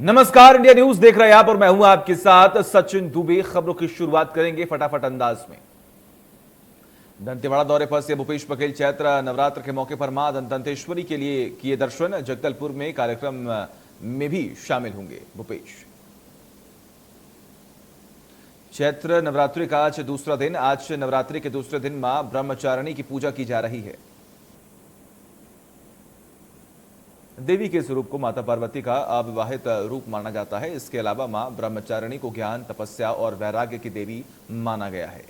नमस्कार, India news देख रहे हैं आप और मैं हूं आपके साथ सचिन दुबे। खबरों की शुरुआत करेंगे फटाफट अंदाज में। दंतेवाड़ा दौरे पर से भूपेश बघेल चैत्र नवरात्र के मौके पर मां दंतेश्वरी के लिए किए दर्शन। जगदलपुर में कार्यक्रम में भी शामिल होंगे भूपेश। चैत्र नवरात्रि का आज दूसरा दिन। आज नवरात्रि के दूसरे दिन मां ब्रह्मचारिणी की पूजा की जा रही है। देवी के स्वरूप को माता पार्वती का अविवाहित रूप माना जाता है। इसके अलावा मां ब्रह्मचारिणी को ज्ञान, तपस्या और वैराग्य की देवी माना गया है।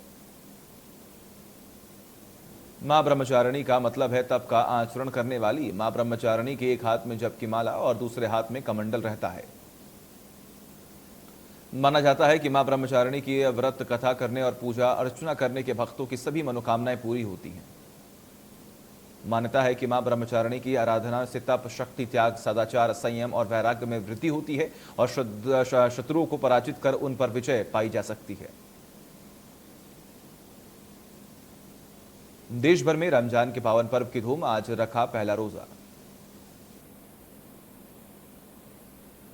मां ब्रह्मचारिणी का मतलब है तप का आचरण करने वाली। मां ब्रह्मचारिणी के एक हाथ में जप की माला और दूसरे हाथ में कमंडल रहता है। माना जाता है कि मां ब्रह्मचारिणी की व्रत कथा करने और पूजा अर्चना करने के भक्तों की सभी मनोकामनाएं पूरी होती हैं। मान्यता है कि मां ब्रह्मचारिणी की आराधना से तप, शक्ति, त्याग, सदाचार, संयम और वैराग्य में वृद्धि होती है और शत्रुओं को पराजित कर उन पर विजय पाई जा सकती है। देश भर में रमजान के पावन पर्व की धूम। आज रखा पहला रोजा।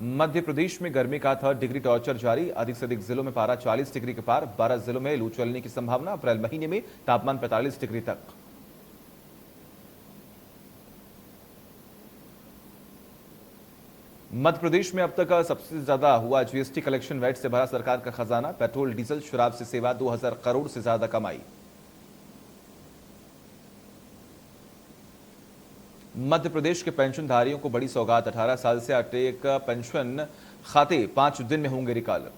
मध्य प्रदेश में गर्मी का 3rd डिग्री टॉर्चर जारी। अधिक से अधिक जिलों में पारा 40 डिग्री के पार। 12 जिलों में लू चलने की संभावना। अप्रैल महीने में तापमान 45 डिग्री तक। मध्य प्रदेश में अब तक सबसे ज्यादा हुआ जीएसटी कलेक्शन। वैट से भरा सरकार का खजाना। पेट्रोल, डीजल, शराब से सेवा 2000 करोड़ से ज्यादा कमाई। मध्य प्रदेश के पेंशनधारियों को बड़ी सौगात। 18 साल से अटेक पेंशन खाते 5 दिन में होंगे रिकॉल।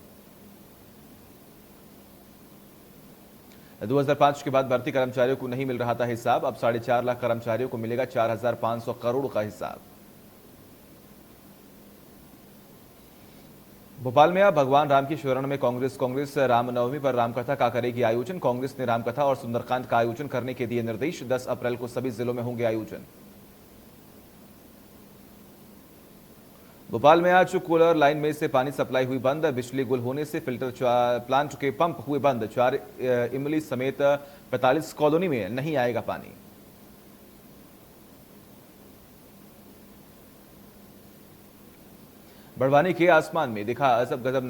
2005 के बाद भर्ती कर्मचारियों को नहीं मिल रहा था हिसाब। अब 4.5 लाख कर्मचारियों को मिलेगा 4500 करोड़ का हिसाब। भोपाल में अब भगवान राम की शरण में कांग्रेस रामनवमी पर रामकथा का करेगी आयोजन। कांग्रेस ने रामकथा और सुंदरकांड का आयोजन करने के दिए निर्देश। 10 अप्रैल को सभी जिलों में होंगे आयोजन। भोपाल में आज कूलर लाइन में से पानी सप्लाई हुई बंद। बिजली गुल होने से फिल्टर प्लांट के पंप हुए बंद। 4 इमली समेत 45 कॉलोनी में नहीं आएगा पानी। बड़वानी के आसमान में दिखा अजब गजब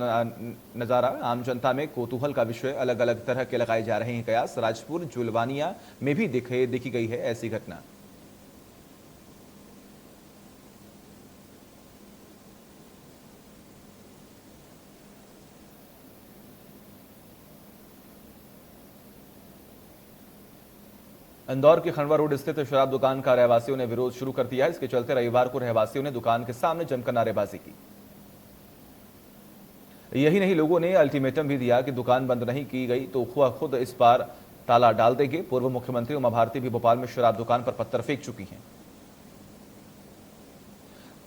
नजारा। आम जनता में कौतूहल का विषय। अलग अलग तरह के लगाए जा रहे हैं कयास। राजपुर जुलवानिया में भी देखी गई है ऐसी घटना। इंदौर के खंडवा रोड स्थित शराब दुकान का रहवासियों ने विरोध शुरू कर दिया है। इसके चलते रविवार को रहवासियों ने दुकान के सामने जमकर नारेबाजी की। यही नहीं, लोगों ने अल्टीमेटम भी दिया कि दुकान बंद नहीं की गई तो खुद इस बार ताला डाल देंगे। पूर्व मुख्यमंत्री उमा भारती भी भोपाल में शराब दुकान पर पत्थर फेंक चुकी हैं।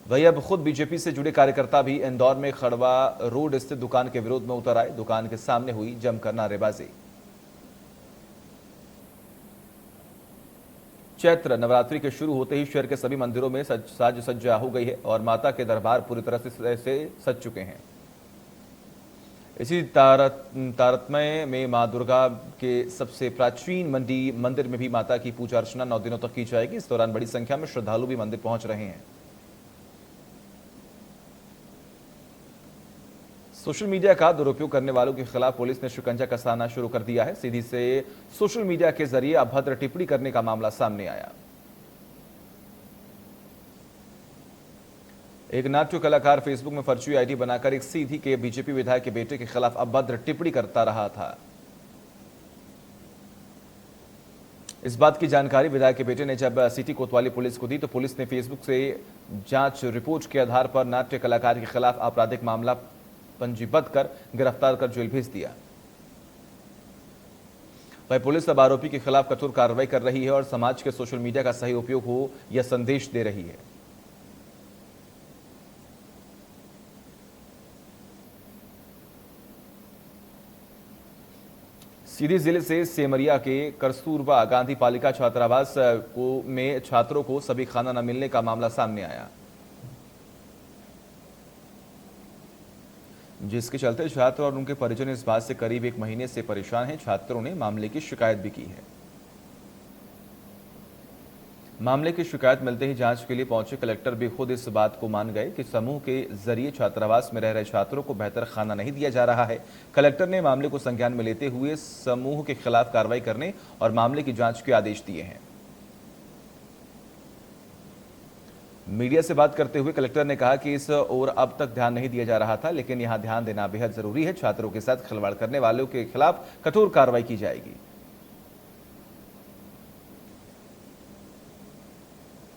वही अब खुद बीजेपी से जुड़े कार्यकर्ता भी इंदौर में खंडवा रोड स्थित दुकान के विरोध में उतर आए। दुकान के सामने हुई जमकर नारेबाजी। चैत्र नवरात्रि के शुरू होते ही शहर के सभी मंदिरों में साज सज्जा हो गई है और माता के दरबार पूरी तरह से सज चुके हैं। इसी तारतम्य में मां दुर्गा के सबसे प्राचीन मंडी मंदिर में भी माता की पूजा अर्चना 9 दिनों तक की जाएगी। इस दौरान बड़ी संख्या में श्रद्धालु भी मंदिर पहुंच रहे हैं। सोशल मीडिया का दुरुपयोग करने वालों के खिलाफ पुलिस ने शिकंजा कसाना शुरू कर दिया है। सीधी से सोशल मीडिया के जरिए अभद्र टिप्पणी करने का मामला सामने आया। एक नाट्य कलाकार फेसबुक में फर्जी आईडी बनाकर एक सीधी के बीजेपी विधायक के बेटे के खिलाफ अभद्र टिप्पणी करता रहा था। इस बात की जानकारी विधायक के बेटे ने जब सिटी कोतवाली पुलिस को दी तो पुलिस ने फेसबुक से जांच रिपोर्ट के आधार पर नाट्य कलाकार के खिलाफ आपराधिक मामला पंजीबद्ध कर गिरफ्तार कर जेल भेज दिया। वही पुलिस अब आरोपी के खिलाफ कठोर कार्रवाई कर रही है और समाज के सोशल मीडिया का सही उपयोग हो यह संदेश दे रही है। सीधी जिले से सेमरिया के कस्तूरबा गांधी पालिका छात्रावास में छात्रों को सभी खाना न मिलने का मामला सामने आया, जिसके चलते छात्र और उनके परिजन इस बात से करीब 1 महीने से परेशान हैं। छात्रों ने मामले की शिकायत भी की है। मामले की शिकायत मिलते ही जांच के लिए पहुंचे कलेक्टर भी खुद इस बात को मान गए कि समूह के जरिए छात्रावास में रह रहे छात्रों को बेहतर खाना नहीं दिया जा रहा है। कलेक्टर ने मामले को संज्ञान में लेते हुए समूह के खिलाफ कार्रवाई करने और मामले की जांच के आदेश दिए हैं। मीडिया से बात करते हुए कलेक्टर ने कहा कि इस ओर अब तक ध्यान नहीं दिया जा रहा था, लेकिन यहां ध्यान देना बेहद जरूरी है। छात्रों के साथ खिलवाड़ करने वालों के खिलाफ कठोर कार्रवाई की जाएगी।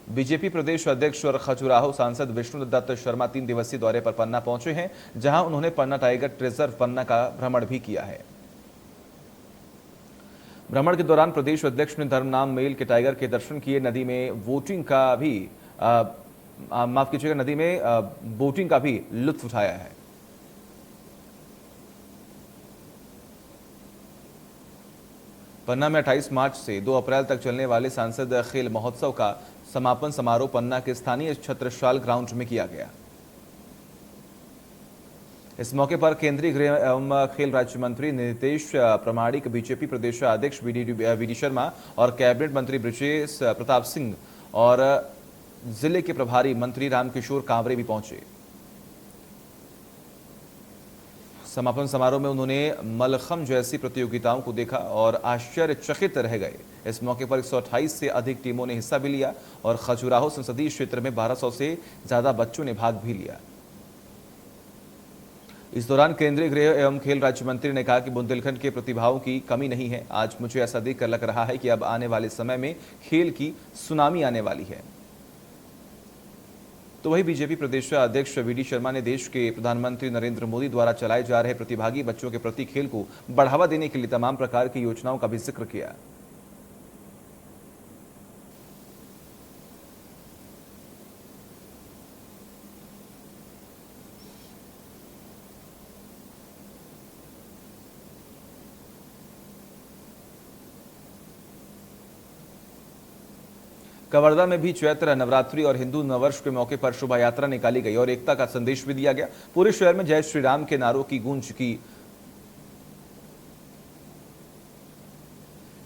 बीजेपी प्रदेश अध्यक्ष और खजुराहो सांसद विष्णुदत्त शर्मा 3 दिवसीय दौरे पर पन्ना पहुंचे हैं, जहां उन्होंने पन्ना टाइगर रिजर्व पन्ना का भ्रमण भी किया है। भ्रमण के दौरान प्रदेश अध्यक्ष ने धर्मनाम मेल के टाइगर के दर्शन किए। नदी में बोटिंग का भी बोटिंग का भी लुत्फ उठाया है। पन्ना में 28 मार्च से 2 अप्रैल तक चलने वाले सांसद खेल महोत्सव का समापन समारोह पन्ना के स्थानीय छत्रसाल ग्राउंड में किया गया। इस मौके पर केंद्रीय गृह एवं खेल राज्य मंत्री नितेश प्रमाणिक, बीजेपी प्रदेश अध्यक्ष वी डी शर्मा और कैबिनेट मंत्री ब्रजेश प्रताप सिंह और जिले के प्रभारी मंत्री रामकिशोर कांवरे भी पहुंचे। समापन समारोह में उन्होंने मलखम जैसी प्रतियोगिताओं को देखा और आश्चर्यचकित रह गए। इस मौके पर 128 से अधिक टीमों ने हिस्सा भी लिया और खजुराहो संसदीय क्षेत्र में 1200 से ज्यादा बच्चों ने भाग भी लिया। इस दौरान केंद्रीय गृह एवं खेल राज्य मंत्री ने कहा कि बुंदेलखंड के प्रतिभाओं की कमी नहीं है। आज मुझे ऐसा देखकर लग रहा है कि अब आने वाले समय में खेल की सुनामी आने वाली है। तो वही बीजेपी प्रदेश अध्यक्ष वी डी शर्मा ने देश के प्रधानमंत्री नरेंद्र मोदी द्वारा चलाए जा रहे प्रतिभागी बच्चों के प्रति खेल को बढ़ावा देने के लिए तमाम प्रकार की योजनाओं का भी जिक्र किया। कवर्धा में भी चैत्र नवरात्रि और हिंदू नववर्ष के मौके पर शोभा यात्रा निकाली गई और एकता का संदेश भी दिया गया। पूरे शहर में जय श्री राम के नारों की गूंज की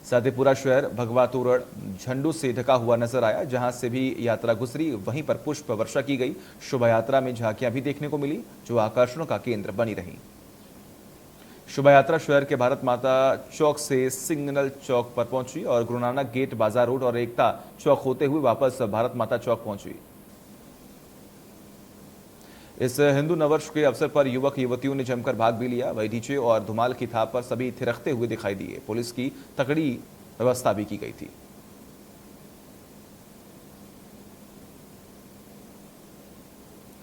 साथ ही पूरा शहर भगवा तोरण झंडों से ढका हुआ नजर आया। जहां से भी यात्रा गुजरी वहीं पर पुष्प वर्षा की गई। शोभा यात्रा में झांकियां भी देखने को मिली जो आकर्षणों का केंद्र बनी रही। शोभा यात्रा शहर के भारत माता चौक से सिग्नल चौक पर पहुंची और गुरु नानक गेट, बाजार रोड और एकता चौक होते हुए वापस भारत माता चौक पहुंची। इस हिंदू नववर्ष के अवसर पर युवक युवतियों ने जमकर भाग भी लिया। वही डीजे और धुमाल की थाप पर सभी थिरकते हुए दिखाई दिए। पुलिस की तगड़ी व्यवस्था भी की गई थी।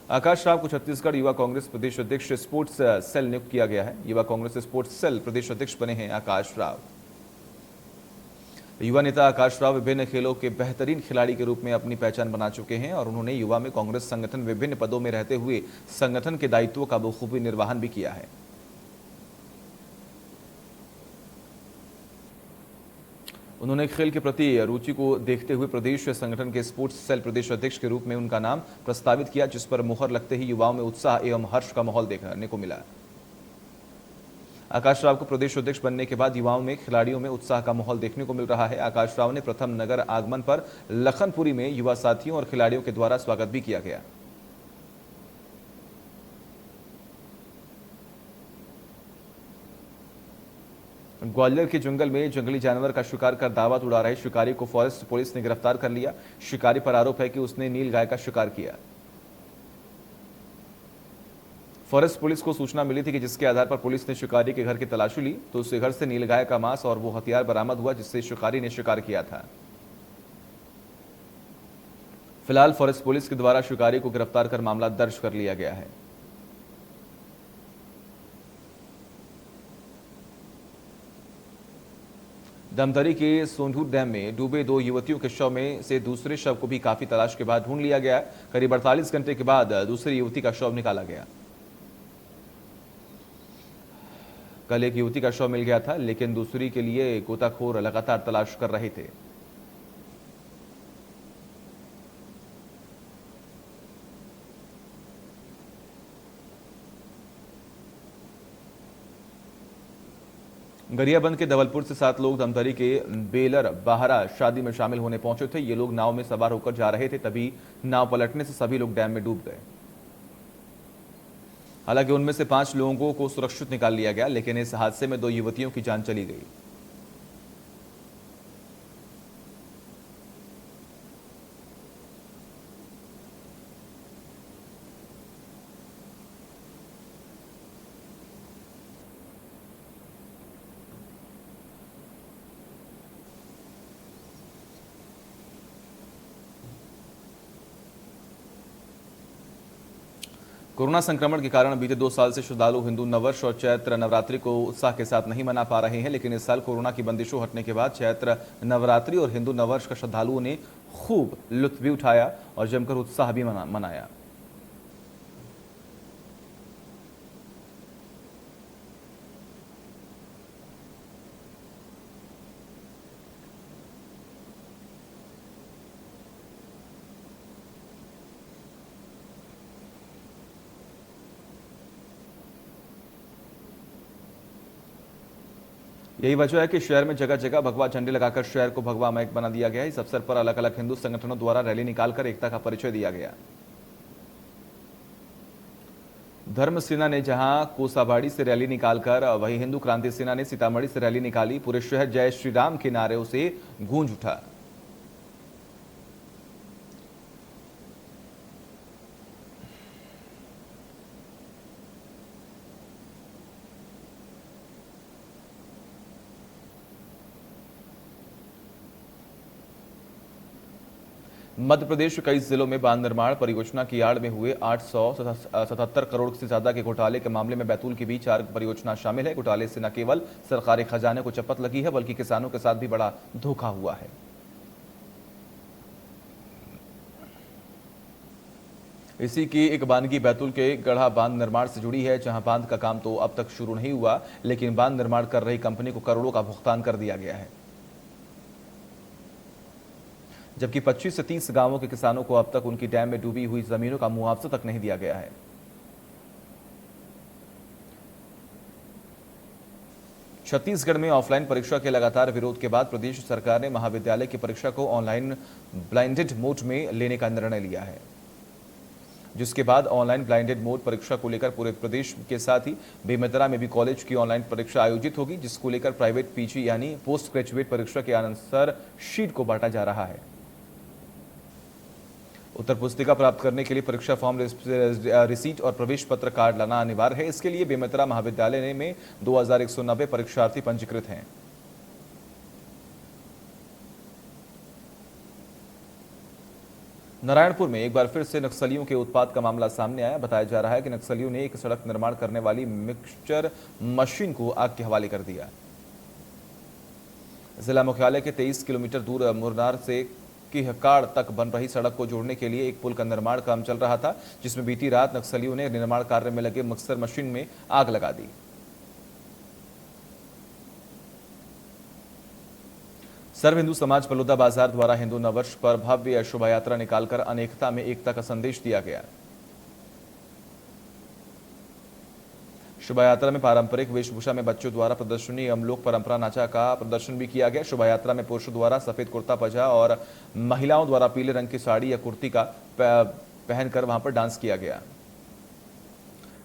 आकाश राव को छत्तीसगढ़ युवा कांग्रेस प्रदेश अध्यक्ष स्पोर्ट्स सेल नियुक्त किया गया है। युवा कांग्रेस स्पोर्ट्स सेल प्रदेश अध्यक्ष बने हैं आकाश राव। युवा नेता आकाश राव विभिन्न खेलों के बेहतरीन खिलाड़ी के रूप में अपनी पहचान बना चुके हैं और उन्होंने युवा में कांग्रेस संगठन विभिन्न पदों में रहते हुए संगठन के दायित्वों का बखूबी निर्वहन भी किया है। उन्होंने खेल के प्रति रुचि को देखते हुए प्रदेश संगठन के स्पोर्ट्स सेल प्रदेश अध्यक्ष के रूप में उनका नाम प्रस्तावित किया, जिस पर मुहर लगते ही युवाओं में उत्साह एवं हर्ष का माहौल देखने को मिला। आकाश राव को प्रदेश अध्यक्ष बनने के बाद युवाओं में खिलाड़ियों में उत्साह का माहौल देखने को मिल रहा है। आकाश राव ने प्रथम नगर आगमन पर लखनपुरी में युवा साथियों और खिलाड़ियों के द्वारा स्वागत भी किया गया। ग्वालियर के जंगल में जंगली जानवर का शिकार कर दावा उड़ा रहे शिकारी को फॉरेस्ट पुलिस ने गिरफ्तार कर लिया। शिकारी पर आरोप है कि उसने नील गाय का शिकार किया। फॉरेस्ट पुलिस को सूचना मिली थी कि जिसके आधार पर पुलिस ने शिकारी के घर की तलाशी ली तो उसके घर से नीलगाय का मांस और वो हथियार बरामद हुआ जिससे शिकारी ने शिकार किया था। फिलहाल फॉरेस्ट पुलिस के द्वारा शिकारी को गिरफ्तार कर मामला दर्ज कर लिया गया है। धमतरी के सोंढूर डैम में डूबे 2 युवतियों के शव में से दूसरे शव को भी काफी तलाश के बाद ढूंढ लिया गया। करीब 48 घंटे के बाद दूसरी युवती का शव निकाला गया। कल एक युवती का शव मिल गया था, लेकिन दूसरी के लिए गोताखोर लगातार तलाश कर रहे थे। गरियाबंद के धवलपुर से 7 लोग धमतरी के बेलर बाहरा शादी में शामिल होने पहुंचे थे। ये लोग नाव में सवार होकर जा रहे थे, तभी नाव पलटने से सभी लोग डैम में डूब गए। हालांकि उनमें से 5 लोगों को सुरक्षित निकाल लिया गया, लेकिन इस हादसे में 2 युवतियों की जान चली गई। कोरोना संक्रमण के कारण बीते 2 साल से श्रद्धालु हिंदू नववर्ष और चैत्र नवरात्रि को उत्साह के साथ नहीं मना पा रहे हैं, लेकिन इस साल कोरोना की बंदिशों हटने के बाद चैत्र नवरात्रि और हिंदू नववर्ष का श्रद्धालुओं ने खूब लुत्फ भी उठाया और जमकर उत्साह भी मनाया। यही वजह है कि शहर में जगह जगह भगवा झंडे लगाकर शहर को भगवामय बना दिया गया है। इस अवसर पर अलग अलग हिंदू संगठनों द्वारा रैली निकालकर एकता का परिचय दिया गया। धर्म सेना ने जहां कोसाबाड़ी से रैली निकालकर, वहीं हिंदू क्रांति सेना ने सीतामढ़ी से रैली निकाली। पूरे शहर जय श्री राम के नारों से गूंज उठा। मध्य प्रदेश के कई जिलों में बांध निर्माण परियोजना की आड़ में हुए 877 करोड़ से ज्यादा के घोटाले के मामले में बैतूल के बीच 4 परियोजना शामिल है। घोटाले से न केवल सरकारी खजाने को चपत लगी है, बल्कि किसानों के साथ भी बड़ा धोखा हुआ है। इसी की एक बानगी बैतूल के गढ़ा बांध निर्माण से जुड़ी है, जहां बांध का काम तो अब तक शुरू नहीं हुआ, लेकिन बांध निर्माण कर रही कंपनी को करोड़ों का भुगतान कर दिया गया है, जबकि 25 से 30 गांवों के किसानों को अब तक उनकी डैम में डूबी हुई जमीनों का मुआवजा तक नहीं दिया गया है। छत्तीसगढ़ में ऑफलाइन परीक्षा के लगातार विरोध के बाद प्रदेश सरकार ने महाविद्यालय की परीक्षा को ऑनलाइन ब्लाइंडेड मोड में लेने का निर्णय लिया है, जिसके बाद ऑनलाइन ब्लाइंडेड मोड परीक्षा को लेकर पूरे प्रदेश के साथ ही बेमेतरा में भी कॉलेज की ऑनलाइन परीक्षा आयोजित होगी, जिसको लेकर प्राइवेट पीजी यानी पोस्ट ग्रेजुएट परीक्षा के आंसर शीट को बांटा जा रहा है। उत्तर पुस्तिका प्राप्त करने के लिए परीक्षा फॉर्म, रिसीट और प्रवेश पत्र कार्ड लाना अनिवार्य है। इसके लिए बेमेतरा महाविद्यालय में 2190 परीक्षार्थी पंजीकृत हैं। नारायणपुर में एक बार फिर से नक्सलियों के उत्पात का मामला सामने आया। बताया जा रहा है कि नक्सलियों ने एक सड़क निर्माण करने वाली मिक्सचर मशीन को आग के हवाले कर दिया। जिला मुख्यालय के 23 किलोमीटर दूर मुरनार से किहकाड़ तक बन रही सड़क को जोड़ने के लिए एक पुल का निर्माण काम चल रहा था, जिसमें बीती रात नक्सलियों ने निर्माण कार्य में लगे मिक्सर मशीन में आग लगा दी। सर्व हिंदू समाज बलौदा बाजार द्वारा हिंदू नववर्ष पर भव्य शोभा यात्रा निकालकर अनेकता में एकता का संदेश दिया गया। शोभा यात्रा में पारंपरिक वेशभूषा में बच्चों द्वारा प्रदर्शनी एवं लोक परंपरा नाचा का प्रदर्शन भी किया गया। शोभा यात्रा में पुरुषों द्वारा सफेद कुर्ता पजा और महिलाओं द्वारा पीले रंग की साड़ी या कुर्ती का पहनकर वहां पर डांस किया गया।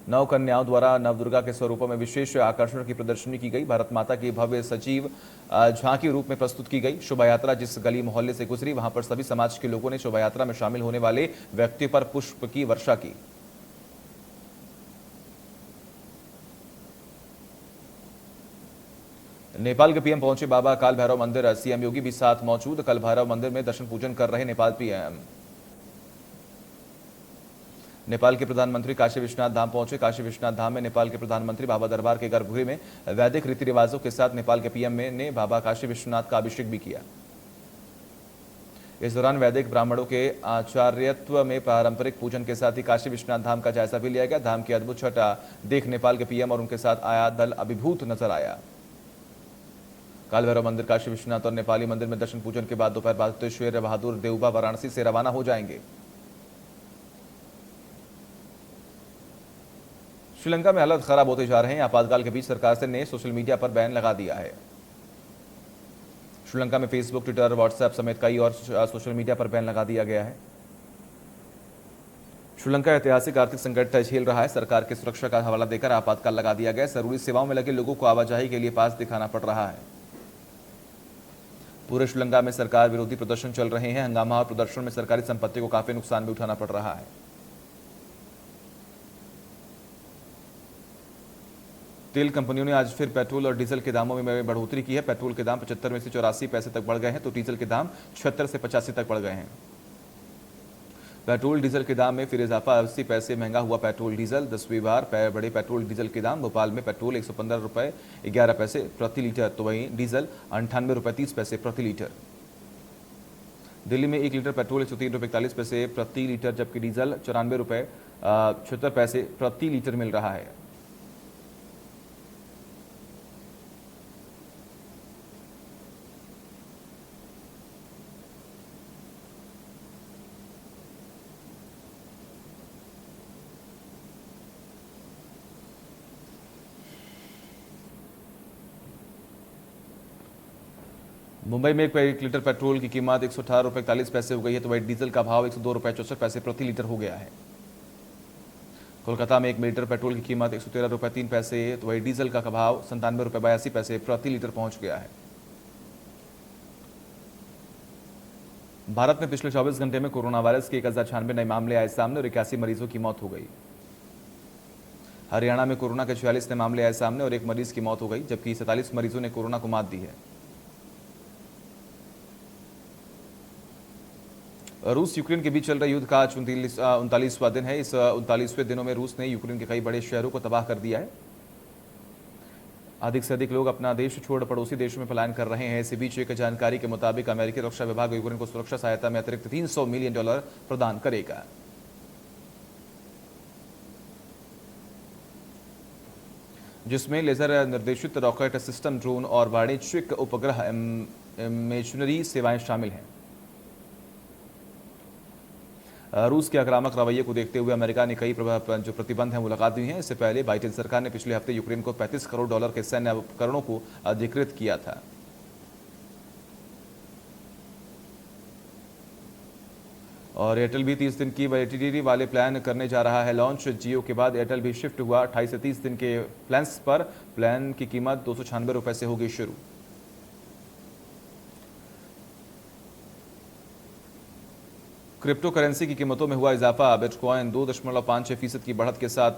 नव कन्याओं द्वारा नवदुर्गा के स्वरूपों में विशेष आकर्षण की प्रदर्शनी की गई। भारत माता की भव्य सजीव झांकी रूप में प्रस्तुत की गई। शोभा यात्रा जिस गली मोहल्ले से गुजरी, वहां पर सभी समाज के लोगों ने शोभा यात्रा में शामिल होने वाले व्यक्तियों पर पुष्प की वर्षा की। नेपाल के पीएम पहुंचे बाबा काल भैरव मंदिर, सीएम योगी भी साथ मौजूद। कल भैरव मंदिर में दर्शन पूजन कर रहे नेपाल पीएम। नेपाल के प्रधानमंत्री काशी विश्वनाथ धाम पहुंचे। काशी विश्वनाथ धाम में नेपाल के प्रधानमंत्री बाबा दरबार के गर्भगृह में वैदिक रीति रिवाजों के साथ नेपाल के पीएम ने बाबा काशी विश्वनाथ का अभिषेक भी किया। इस दौरान वैदिक ब्राह्मणों के आचार्यत्व में पारंपरिक पूजन के साथ ही काशी विश्वनाथ धाम का जायजा भी लिया गया। धाम की अद्भुत छटा देख नेपाल के पीएम और उनके साथ आया दल अभिभूत नजर आया। काल भैरव मंदिर, काशी विश्वनाथ और नेपाली मंदिर में दर्शन पूजन के बाद दोपहर बाद शेर बहादुर देवबा वाराणसी से रवाना हो जाएंगे। श्रीलंका में हालात खराब होते जा रहे हैं। आपातकाल के बीच सरकार ने सोशल मीडिया पर बैन लगा दिया है। श्रीलंका में फेसबुक, ट्विटर, व्हाट्सएप समेत कई और सोशल मीडिया पर बैन लगा दिया गया है। श्रीलंका ऐतिहासिक आर्थिक संकट झेल रहा है। सरकार की सुरक्षा का हवाला देकर आपातकाल लगा दिया गया। जरूरी सेवाओं में लगे लोगों को आवाजाही के लिए पास दिखाना पड़ रहा है। पूरे श्रीलंका में सरकार विरोधी प्रदर्शन चल रहे हैं। हंगामा और प्रदर्शन में सरकारी संपत्ति को काफी नुकसान भी उठाना पड़ रहा है। तेल कंपनियों ने आज फिर पेट्रोल और डीजल के दामों में बढ़ोतरी की है। पेट्रोल के दाम 75 में से 84 पैसे तक बढ़ गए हैं, तो डीजल के दाम 76 से 85 तक बढ़ गए हैं। पेट्रोल डीजल के दाम में फिर इजाफा, 80 पैसे महंगा हुआ पेट्रोल डीजल। 10वीं बार बड़े पेट्रोल डीजल के दाम। भोपाल में पेट्रोल 115 रुपये 11 पैसे प्रति लीटर, तो वहीं डीजल 98 रुपये 30 पैसे प्रति लीटर। दिल्ली में 1 लीटर पेट्रोल 103 रुपये 41 पैसे प्रति लीटर, जबकि डीजल 94 रुपये 76 पैसे प्रति लीटर मिल रहा है। मुंबई में 1 लीटर पेट्रोल की कीमत 118 रुपये 41 पैसे हो गई है, तो वही डीजल का भाव 102 रुपये 64 पैसे प्रति लीटर हो गया है। कोलकाता में 1 लीटर पेट्रोल की कीमत 113 रुपये 3 पैसे, तो वही डीजल का भाव 97 रुपये 82 पैसे प्रति लीटर पहुंच गया है। भारत में पिछले 24 घंटे में कोरोना वायरस के 1096 नए मामले आए सामने और 81 मरीजों की मौत हो गई। हरियाणा में कोरोना के 46 नए मामले आए सामने और 1 मरीज की मौत हो गई, जबकि 47 मरीजों ने कोरोना को मात दी है। रूस यूक्रेन के बीच चल रहे युद्ध का आज 39वां दिन है। इस 39वें दिनों में रूस ने यूक्रेन के कई बड़े शहरों को तबाह कर दिया है। अधिक से अधिक लोग अपना देश छोड़ पड़ोसी देशों में पलायन कर रहे हैं। इसी बीच एक जानकारी के मुताबिक अमेरिकी रक्षा विभाग यूक्रेन को सुरक्षा सहायता में अतिरिक्त $300 मिलियन प्रदान करेगा। जिसमें लेजर निर्देशित रॉकेट सिस्टम, ड्रोन और वाणिज्यिक उपग्रह इमेजनरी सेवाएं शामिल हैं। रूस के आक्रामक रवैये को देखते हुए अमेरिका ने कई जो प्रतिबंध हैं वो लगा दिए हैं। इससे पहले बाइडेन सरकार ने पिछले हफ्ते यूक्रेन को $35 करोड़ के सैन्य उपकरणों को अधिकृत किया था। और एयरटेल भी 30 दिन की वैलिडिटी वाले प्लान करने जा रहा है लॉन्च। जियो के बाद एयरटेल भी शिफ्ट हुआ 28 से 30 दिन के प्लान्स पर। प्लान की कीमत 296 रुपये से होगी शुरू। क्रिप्टो करेंसी की कीमतों में हुआ इजाफा। बिटकॉइन 2.56% की बढ़त के साथ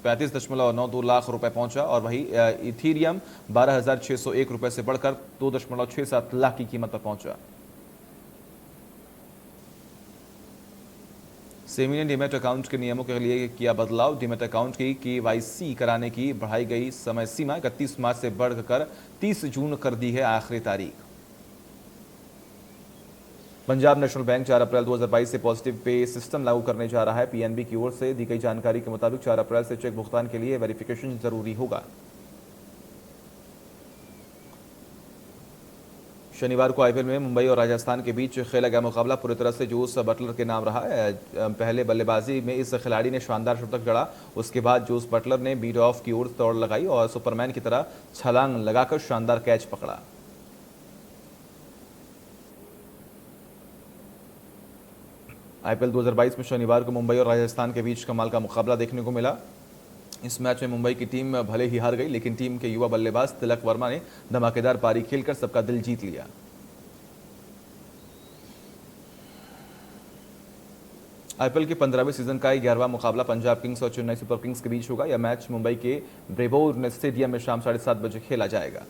35.92 लाख रुपए पहुंचा और वही इथीरियम 12,601 रुपए से बढ़कर 2.67 लाख की कीमत पर पहुंचा। सेबी ने डीमैट अकाउंट के नियमों के लिए किया बदलाव। डीमैट अकाउंट की KYC कराने की बढ़ाई गई समय सीमा 31 मार्च से बढ़कर 30 जून कर दी है आखिरी तारीख। पंजाब नेशनल बैंक 4 अप्रैल 2022 से पॉजिटिव पे सिस्टम लागू करने जा रहा है। पीएनबी की ओर से दी गई जानकारी के मुताबिक 4 अप्रैल से चेक भुगतान के लिए वेरिफिकेशन जरूरी होगा। शनिवार को आईपीएल में मुंबई और राजस्थान के बीच खेला गया मुकाबला पूरी तरह से जोस बटलर के नाम रहा है। पहले बल्लेबाजी में इस खिलाड़ी ने शानदार शतक जड़ा। उसके बाद जोस बटलर ने बीट ऑफ की ओर दौड़ लगाई और सुपरमैन की तरह छलांग लगाकर शानदार कैच पकड़ा। आईपीएल 2022 में शनिवार को मुंबई और राजस्थान के बीच कमाल का मुकाबला देखने को मिला। इस मैच में मुंबई की टीम भले ही हार गई, लेकिन टीम के युवा बल्लेबाज तिलक वर्मा ने धमाकेदार पारी खेलकर सबका दिल जीत लिया। आईपीएल के 15वें सीजन का 11वां मुकाबला पंजाब किंग्स और चेन्नई सुपर किंग्स के बीच होगा। यह मैच मुंबई के ब्रेबोर्न स्टेडियम में शाम 7:30 बजे खेला जाएगा।